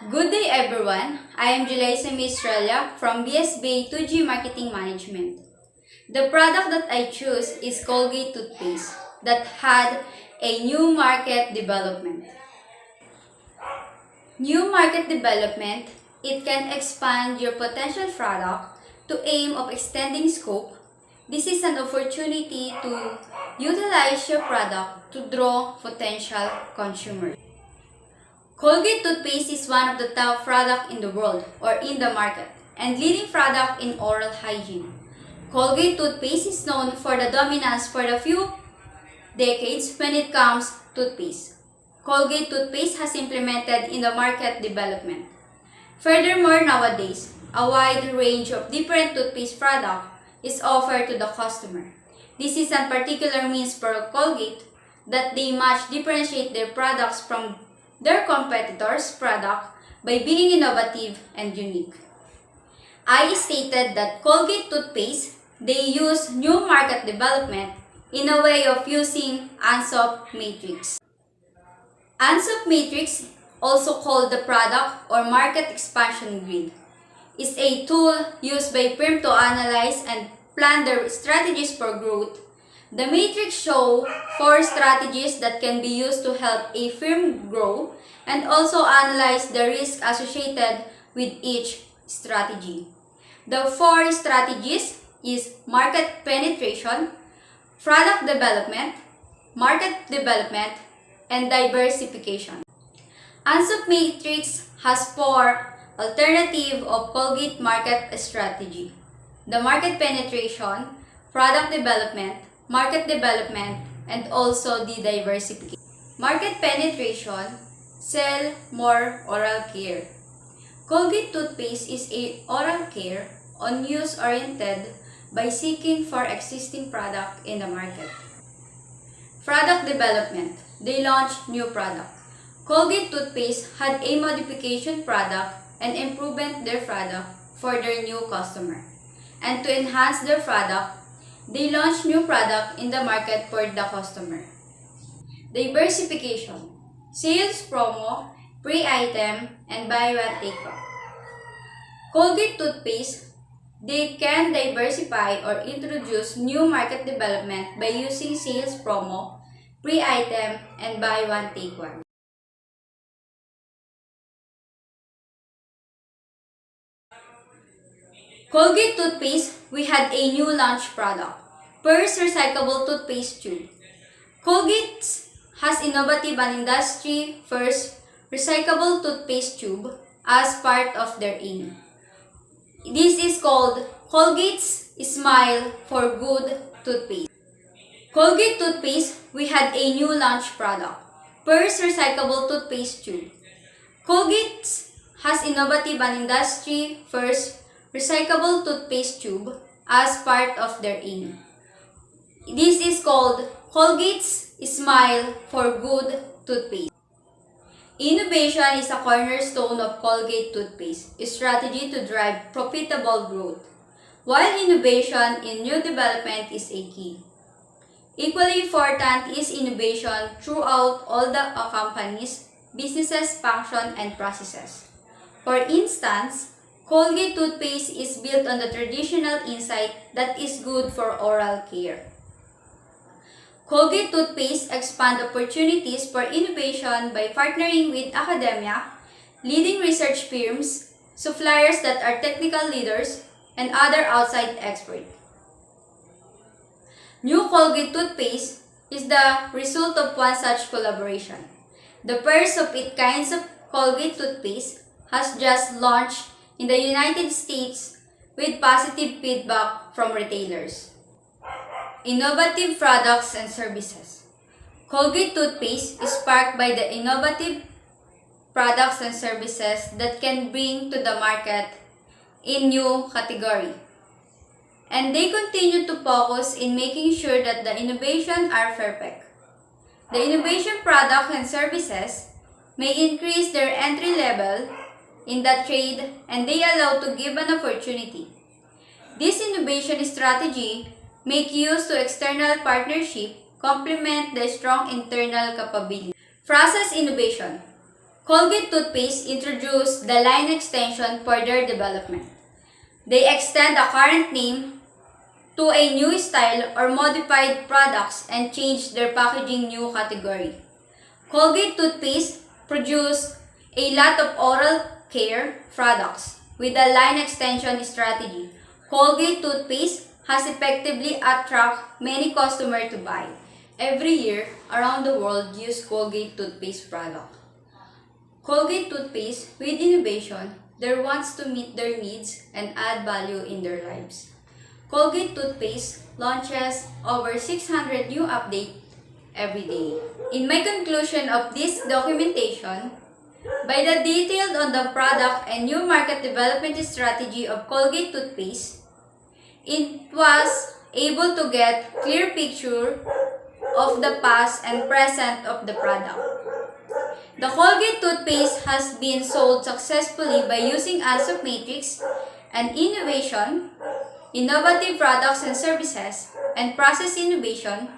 Good day everyone, I am Jelaisa Mistrella from BSBA 2G Marketing Management. The product that I choose is Colgate toothpaste that had a new market development. New market development, it can expand your potential product to aim of extending scope. This is an opportunity to utilize your product to draw potential consumers. Colgate toothpaste is one of the top products in the world or in the market and leading product in oral hygiene. Colgate toothpaste is known for the dominance for the few decades when it comes to toothpaste. Colgate toothpaste has implemented in the market development. Furthermore, nowadays, a wide range of different toothpaste products is offered to the customer. This is a particular means for Colgate that they much differentiate their products from their competitors' product by being innovative and unique. I stated that Colgate toothpaste, they use new market development in a way of using Ansop Matrix. Ansop Matrix, also called the product or market expansion grid, is a tool used by firms to analyze and plan their strategies for growth. The matrix shows 4 strategies that can be used to help a firm grow and also analyze the risk associated with each strategy. The 4 strategies is market penetration, product development, market development, and diversification. Ansop Matrix has 4 alternatives of Colgate market strategy: the market penetration, product development, and also the diversification. Market penetration, sell more oral care. Colgate toothpaste is a oral care on use oriented by seeking for existing product in the market. Product development, they launched new product. Colgate toothpaste had a modification product and improvement their product for their new customer. And to enhance their product, they launched new product in the market for the customer. Diversification, sales promo, free item, and buy one take one. Colgate toothpaste, they can diversify or introduce new market development by using sales promo, free item, and buy one take one. Colgate toothpaste, we had a new launch product. First recyclable toothpaste tube. Colgate has innovative and industry first recyclable toothpaste tube as part of their aim. This is called Colgate's Smile for Good toothpaste. Colgate toothpaste, we had a new launch product. First recyclable toothpaste tube. Colgate has innovative and industry first recyclable toothpaste tube as part of their aim. This is called Colgate's Smile for Good toothpaste. Innovation is a cornerstone of Colgate toothpaste, a strategy to drive profitable growth, while innovation in new development is a key. Equally important is innovation throughout all the company's businesses, function, and processes. For instance, Colgate toothpaste is built on the traditional insight that is good for oral care. Colgate toothpaste expand opportunities for innovation by partnering with academia, leading research firms, suppliers that are technical leaders, and other outside experts. New Colgate toothpaste is the result of one such collaboration. The first of its kinds of Colgate toothpaste has just launched in the United States with positive feedback from retailers. Innovative products and services. Colgate toothpaste is sparked by the innovative products and services that can bring to the market in new category. And they continue to focus in making sure that the innovations are perfect. The innovation products and services may increase their entry level in the trade and they allow to give an opportunity. This innovation strategy make use to external partnership complement the strong internal capability. Process innovation. Colgate Toothpaste introduced the line extension for their development. They extend the current name to a new style or modified products and change their packaging new category. Colgate Toothpaste produced a lot of oral care products with a line extension strategy. Colgate Toothpaste has effectively attracted many customers to buy. Every year, around the world use Colgate Toothpaste product. Colgate Toothpaste, with innovation, there wants to meet their needs and add value in their lives. Colgate Toothpaste launches over 600 new updates every day. In my conclusion of this documentation, by the detailed on the product and new market development strategy of Colgate Toothpaste, it was able to get clear picture of the past and present of the product. The Colgate Toothpaste has been sold successfully by using ANSOP matrix and innovation, innovative products and services, and process innovation,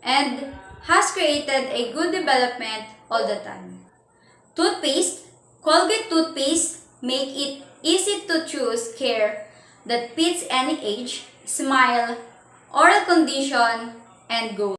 and has created a good development all the time. Toothpaste, Colgate Toothpaste make it easy to choose care that fits any age, smile, oral condition, and goal.